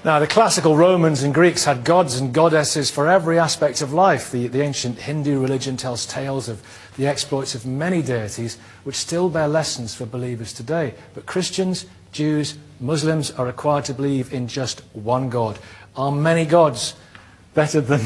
Now, the classical Romans and Greeks had gods and goddesses for every aspect of life. The ancient Hindu religion tells tales of the exploits of many deities, which still bear lessons for believers today. But Christians, Jews, Muslims are required to believe in just one God. Are many gods better than...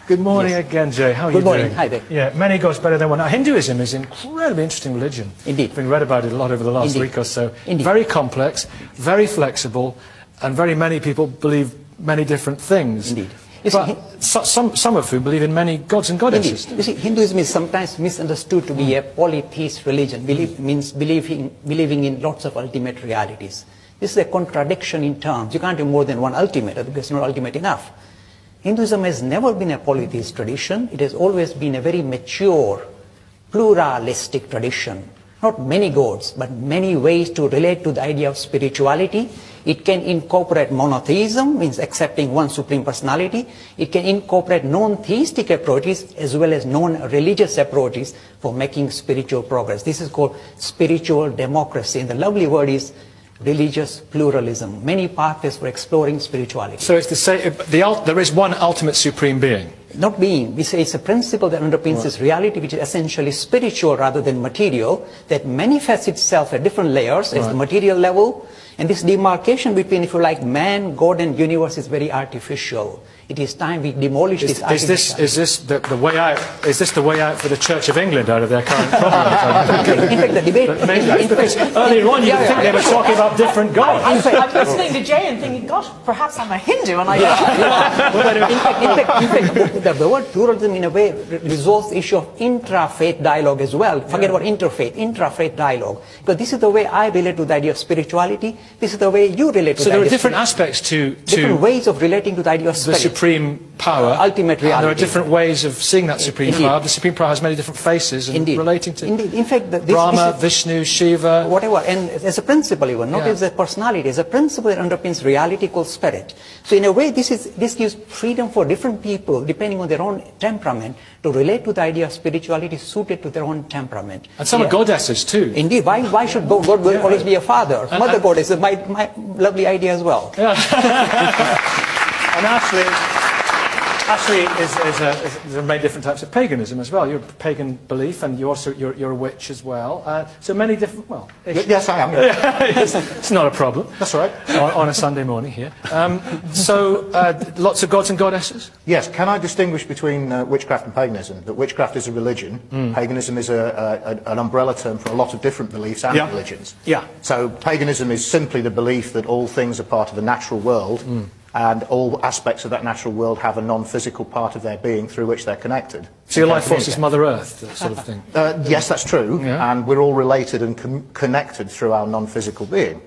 Good morning again, Jay. How are you doing? Good morning. Hi there. Yeah, many gods better than one. Now, Hinduism is an incredibly interesting religion. Indeed. I've been read about it a lot over the last week or so. Indeed. Very complex, very flexible, and very many people believe many different things. Indeed. But some of whom believe in many gods and goddesses. Indeed. You see, Hinduism is sometimes misunderstood to be a polytheist religion. Means believing in lots of ultimate realities. This is a contradiction in terms. You can't have more than one ultimate, because it's not ultimate enough. Hinduism has never been a polytheist tradition. It has always been a very mature, pluralistic tradition. Not many gods, but many ways to relate to the idea of spirituality. It can incorporate monotheism, means accepting one supreme personality. It can incorporate non-theistic approaches as well as non-religious approaches for making spiritual progress. This is called spiritual democracy, and the lovely word is religious pluralism. Many pathways for exploring spirituality. So it's to say there is one ultimate supreme being. Not being, we say it's a principle that underpins this reality, which is essentially spiritual rather than material, that manifests itself at different layers as the material level. And this demarcation between, if you like, man, God and universe is very artificial. It is time we demolish this artificiality. Is this the way out? Is this the way out for the Church of England out of their current problem? In fact, the debate... Earlier on, you think they were talking about different gods. I'm listening to Jay and thinking, gosh, perhaps I'm a Hindu and I... In fact, the word pluralism in a way resolves the issue of intra-faith dialogue as well. Forget about interfaith, intra-faith dialogue. Because this is the way I relate to the idea of spirituality. This is the way you relate to the idea of... So there are different aspects to... Different ways of relating to the idea of spirit. The supreme power. Ultimate reality. There are different ways of seeing that supreme power. The supreme power has many different faces and relating to... Indeed. In fact, Brahma, Vishnu, Shiva... Whatever. And as a principle even, not as a personality, as a principle that underpins reality called spirit. So in a way, this gives freedom for different people, depending on their own temperament, to relate to the idea of spirituality suited to their own temperament. And some are goddesses too. Indeed. Why should God always be a father? Mother goddess is my lovely idea as well. Yeah. And Ashley there are many different types of paganism as well. You're a pagan belief, and you're a witch as well. So many different. Well, yes, I am. It's not a problem. That's all right. On a Sunday morning here. Lots of gods and goddesses. Yes. Can I distinguish between witchcraft and paganism? That witchcraft is a religion. Paganism is an umbrella term for a lot of different beliefs and religions. Yeah. So paganism is simply the belief that all things are part of the natural world. And all aspects of that natural world have a non-physical part of their being through which they're connected. So your life force is Mother Earth, that sort of thing? Yes, that's true. Yeah. And we're all related and connected through our non-physical being.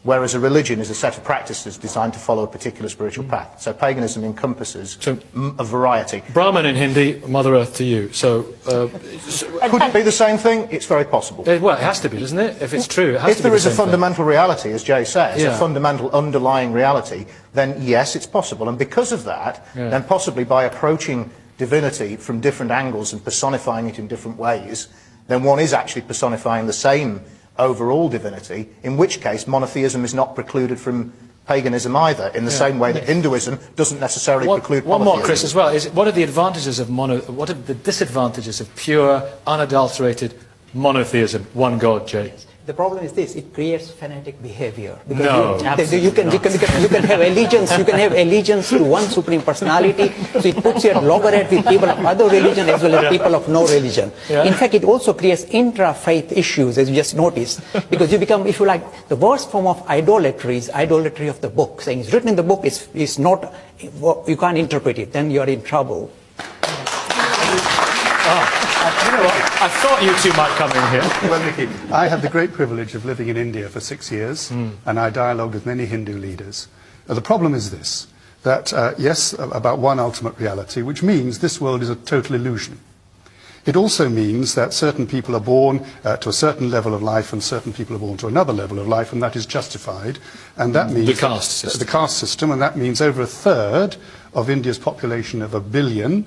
Whereas a religion is a set of practices designed to follow a particular spiritual path. So paganism encompasses a variety. Brahman in Hindi, Mother Earth to you. So could it be the same thing? It's very possible. Well, it has to be, doesn't it? If it's true, it has to be. If there is a fundamental reality, as Jay says, a fundamental underlying reality, then yes, it's possible. And because of that, then possibly by approaching divinity from different angles and personifying it in different ways, then one is actually personifying the same overall divinity, in which case monotheism is not precluded from paganism either, in the same way that Hinduism doesn't necessarily preclude one monotheism. more, Chris, as well. What are the advantages of what are the disadvantages of pure, unadulterated monotheism? One God, Jay. The problem is this: it creates fanatic behavior. Because you can have allegiance to one supreme personality. So it puts you at loggerhead with people of other religion as well as people of no religion. In fact, it also creates intra-faith issues, as you just noticed, because you become, if you like, the worst form of idolatry is idolatry of the book. Saying it's written in the book is not, you can't interpret it. Then you are in trouble. You know what? I thought you two might come in here. Well, Nicky, I had the great privilege of living in India for 6 years, and I dialogued with many Hindu leaders. The problem is this, that, yes, about one ultimate reality, which means this world is a total illusion. It also means that certain people are born to a certain level of life and certain people are born to another level of life, and that is justified. And that means... The caste system. The caste system, and that means over a third of India's population of 1 billion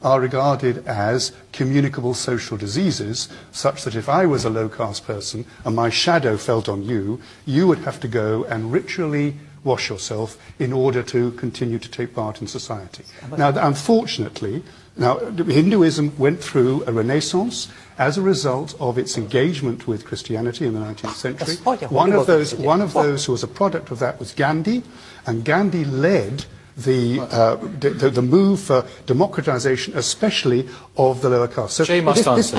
are regarded as communicable social diseases, such that if I was a low-caste person and my shadow felt on you, you would have to go and ritually wash yourself in order to continue to take part in society. Now, unfortunately, Hinduism went through a renaissance as a result of its engagement with Christianity in the 19th century. One of those who was a product of that was Gandhi, and Gandhi led the move for democratization, especially of the lower caste. So Jay must answer.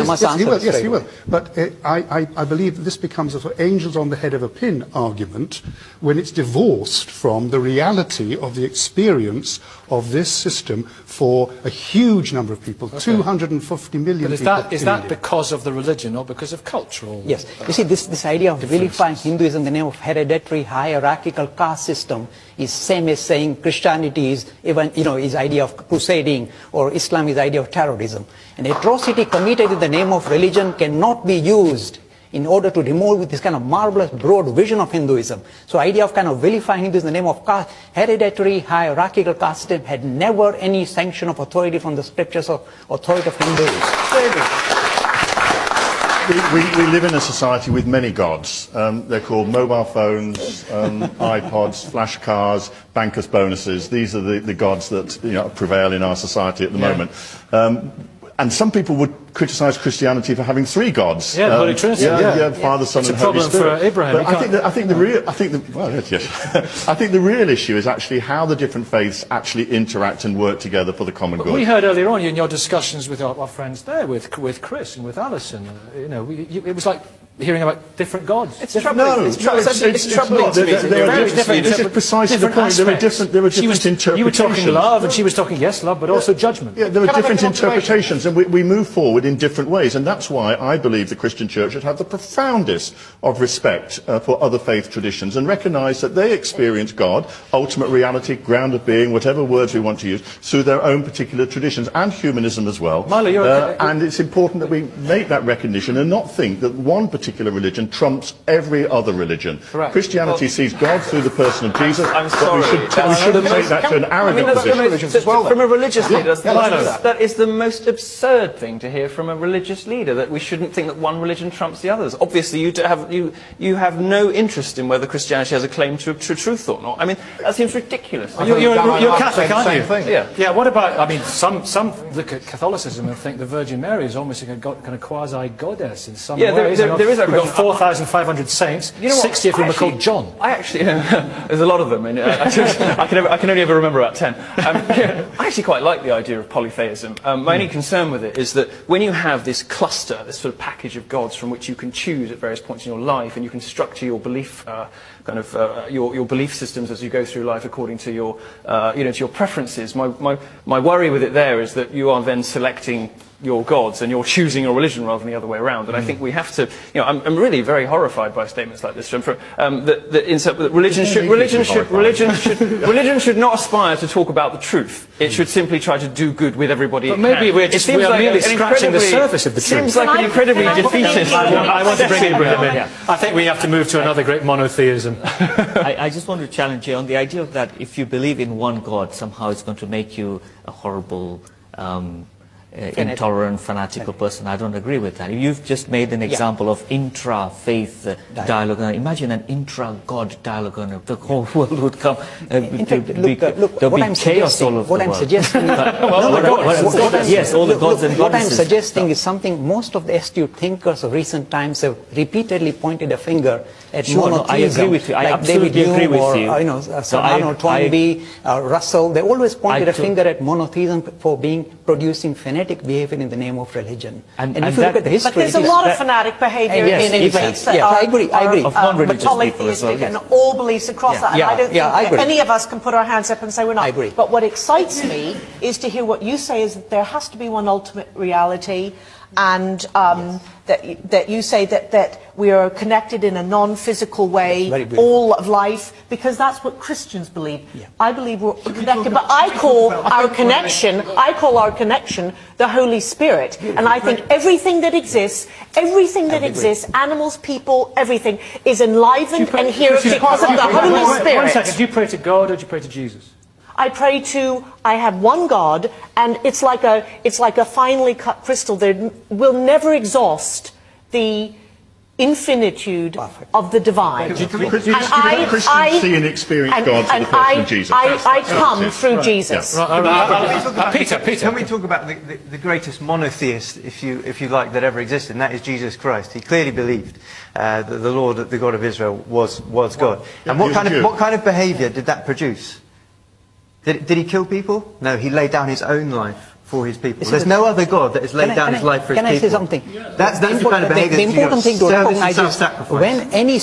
Yes, he will. But I believe that this becomes an angels on the head of a pin argument when it's divorced from the reality of the experience of this system for a huge number of people, 250 million people. But is that because of the religion or because of cultural? Yes. You see, this idea of vilifying Hinduism in the name of hereditary hierarchical caste system is same as saying Christianity is even, is idea of crusading, or Islam is idea of terrorism. An atrocity committed in the name of religion cannot be used in order to remove this kind of marvelous broad vision of Hinduism. So idea of kind of vilifying Hinduism in the name of caste, hereditary hierarchical caste system had never any sanction of authority from the scriptures or authority of Hindus. We live in a society with many gods. They're called mobile phones, iPods, flash cars, bankers' bonuses. These are the gods that prevail in our society at the moment. And some people would criticize Christianity for having three gods. Yeah, the Holy Trinity. Father, Son, and It's Holy Spirit. a problem for Abraham. But I think the real issue is actually how the different faiths actually interact and work together for the common good. We heard earlier on in your discussions with our friends there, with Chris and with Alison, it was like hearing about different gods. It's troubling. It's troubling to me. This is precisely the point. There are different interpretations. You were talking love, and she was talking love, but also judgment. Yeah, there are different interpretations, and we move forward in different ways, and that's why I believe the Christian Church should have the profoundest of respect for other faith traditions and recognise that they experience God, ultimate reality, ground of being, whatever words we want to use, through their own particular traditions, and humanism as well. Milo, and it's important that we make that recognition and not think that one particular religion trumps every other religion. Correct. Christianity sees God through the person of Jesus, I'm but sorry. we shouldn't take that to an arrogant position. From a religious leader, that is the most absurd thing to hear from a religious leader, that we shouldn't think that one religion trumps the others. Obviously, you have no interest in whether Christianity has a claim to truth or not. I mean, that seems ridiculous. You're Catholic, aren't you? Yeah. What about? Some look at Catholicism and think the Virgin Mary is almost like a kind of quasi-goddess in some ways. There is a We've got 4,500 saints. 60 of them are called John. I actually, there's a lot of them, and I can only ever remember about 10. I actually quite like the idea of polytheism. My only concern with it is that when you have this cluster, this sort of package of gods from which you can choose at various points in your life, and you can structure your belief, your belief systems as you go through life according to your, to your preferences. My worry with it there is that you are then selecting your gods and you're choosing your religion rather than the other way around. And I think we have to, I'm really very horrified by statements like this that religion should not aspire to talk about the truth. It should simply try to do good with everybody. But maybe we are merely scratching the surface of the truth. Seems like an incredibly defeatist. I want to bring Abraham in. I think we have to move to another great monotheism. I just want to challenge you on the idea of that if you believe in one God, somehow it's going to make you a horrible intolerant, fanatical person. I don't agree with that. You've just made an example of intra-faith dialogue. Now, imagine an intra-God dialogue, and the whole world would come. In fact, look, what I'm suggesting, what I'm suggesting, yes, all the gods and what I'm goddesses. suggesting is something most of the astute thinkers of recent times have repeatedly pointed a finger at monotheism. I agree with you. I like absolutely David agree Hume with you. Serrano, Toynbee, Russell. They always pointed a finger at monotheism for producing fanatic behavior in the name of religion. And if you look at the history, but there's a lot of fanatic behavior in faiths that I agree. Of non-religious people as well, and all beliefs across that. And I don't think any of us can put our hands up and say we're not. I agree. But what excites me is to hear what you say is that there has to be one ultimate reality, and that you say that we are connected in a non-physical way, all of life, because that's what Christians believe. I believe we're connected, but I call our connection the Holy Spirit, and I think everything that exists, animals, people, everything, is enlivened and here because of the Holy Spirit. 1 second. Do you pray to God or do you pray to Jesus? I have one God, and it's like a finely cut crystal that will never exhaust the infinitude of the divine. Christians see and experience God through the person of Jesus. I come through Jesus. Peter. Can we talk about the greatest monotheist, if you like, that ever existed, and that is Jesus Christ? He clearly believed that the Lord, the God of Israel, was God. And what kind of behaviour did that produce? Did he kill people? No, he laid down his own life for his people. There's no other God that has laid down his life for his people. Can I say something? That's the kind of behaviour. The important thing to recognize is when any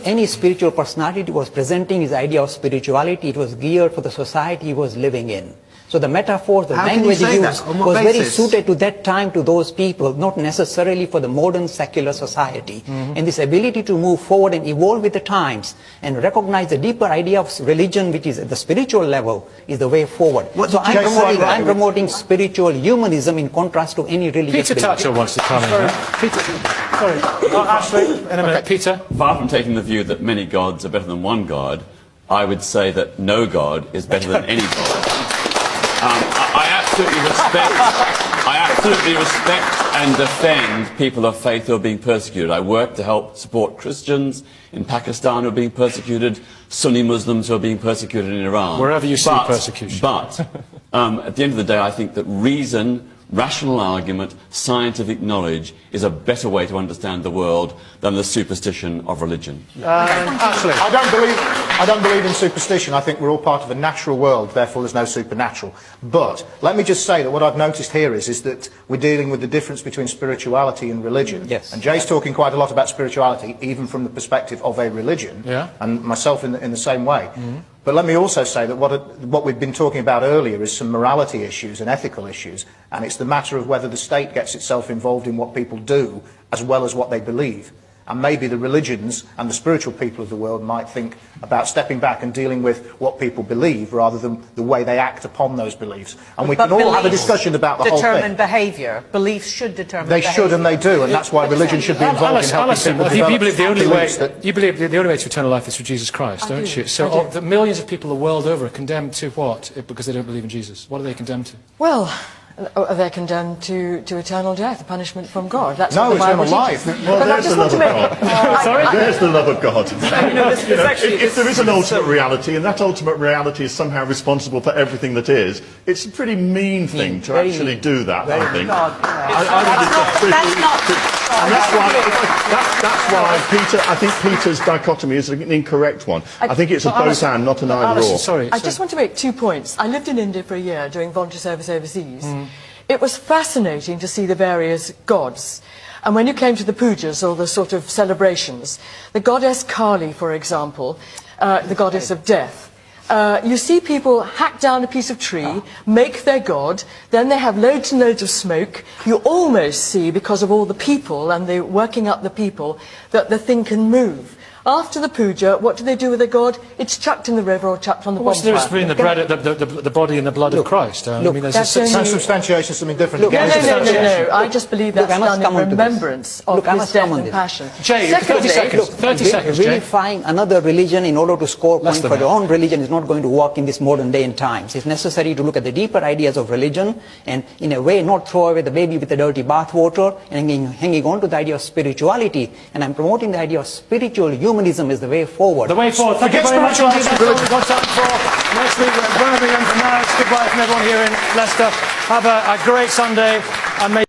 any spiritual personality was presenting his idea of spirituality, it was geared for the society he was living in. So the metaphor, the language used was very suited to that time, to those people, not necessarily for the modern secular society. And this ability to move forward and evolve with the times and recognize the deeper idea of religion, which is at the spiritual level, is the way forward. So I'm promoting spiritual humanism in contrast to any religious Peter Tatchell wants to come in. Peter, sorry. Ashley, in a minute. Okay. Peter? Far from taking the view that many gods are better than one God, I would say that no God is better than any God. I absolutely respect and defend people of faith who are being persecuted. I work to help support Christians in Pakistan who are being persecuted, Sunni Muslims who are being persecuted in Iran. Wherever you see persecution. But at the end of the day, I think that reason, rational argument, scientific knowledge is a better way to understand the world than the superstition of religion. Actually, I don't believe in superstition. I think we're all part of a natural world, therefore there's no supernatural. But let me just say that what I've noticed here is that we're dealing with the difference between spirituality and religion. Yes. And Jay's talking quite a lot about spirituality, even from the perspective of a religion, and myself in the same way. But let me also say that what we've been talking about earlier is some morality issues and ethical issues, and it's the matter of whether the state gets itself involved in what people do as well as what they believe. And maybe the religions and the spiritual people of the world might think about stepping back and dealing with what people believe rather than the way they act upon those beliefs. And we can all have a discussion about the whole thing. Determine behaviour. Beliefs should determine behaviour. They should, and they do, and that's why religion should be involved in helping people develop you believe the only beliefs way you believe the only way to eternal life is through Jesus Christ, don't you? So the millions of people the world over are condemned to what? Because they don't believe in Jesus. What are they condemned to? Well, they're condemned to eternal death, a punishment from God. That's no, what the Bible eternal life. Well, there's the love of God. Sorry? There's the love of God. If there is an ultimate reality, and that ultimate reality is somehow responsible for everything that is, it's a pretty mean thing to actually do that, I think. And that's why Peter, I think Peter's dichotomy is an incorrect one. I think it's a both and, not an either or. Sorry. I just want to make 2 points. I lived in India for a year doing voluntary service overseas. It was fascinating to see the various gods. And when you came to the pujas, or the sort of celebrations, the goddess Kali, for example, the goddess of death, you see people hack down a piece of tree, make their god, then they have loads and loads of smoke. You almost see, because of all the people and the working up the people, that the thing can move. After the puja, what do they do with their god? It's chucked in the river or chucked on the bonfire. What's the difference between the body and the blood of Christ? I mean, there's transubstantiation is something different. No. I just believe that's done in remembrance of his death and passion. Jay, 30 seconds. 30 seconds, Jay. Vilifying another religion in order to score points for your own religion is not going to work in this modern day and times. It's necessary to look at the deeper ideas of religion and, in a way, not throw away the baby with the dirty bathwater and hanging on to the idea of spirituality. And I'm promoting the idea of spiritual humanism is the way forward. The way forward. Thank you very much. That's all we've got time for. Next week we're at Birmingham for marriage. Goodbye from everyone here in Leicester. Have a great Sunday and may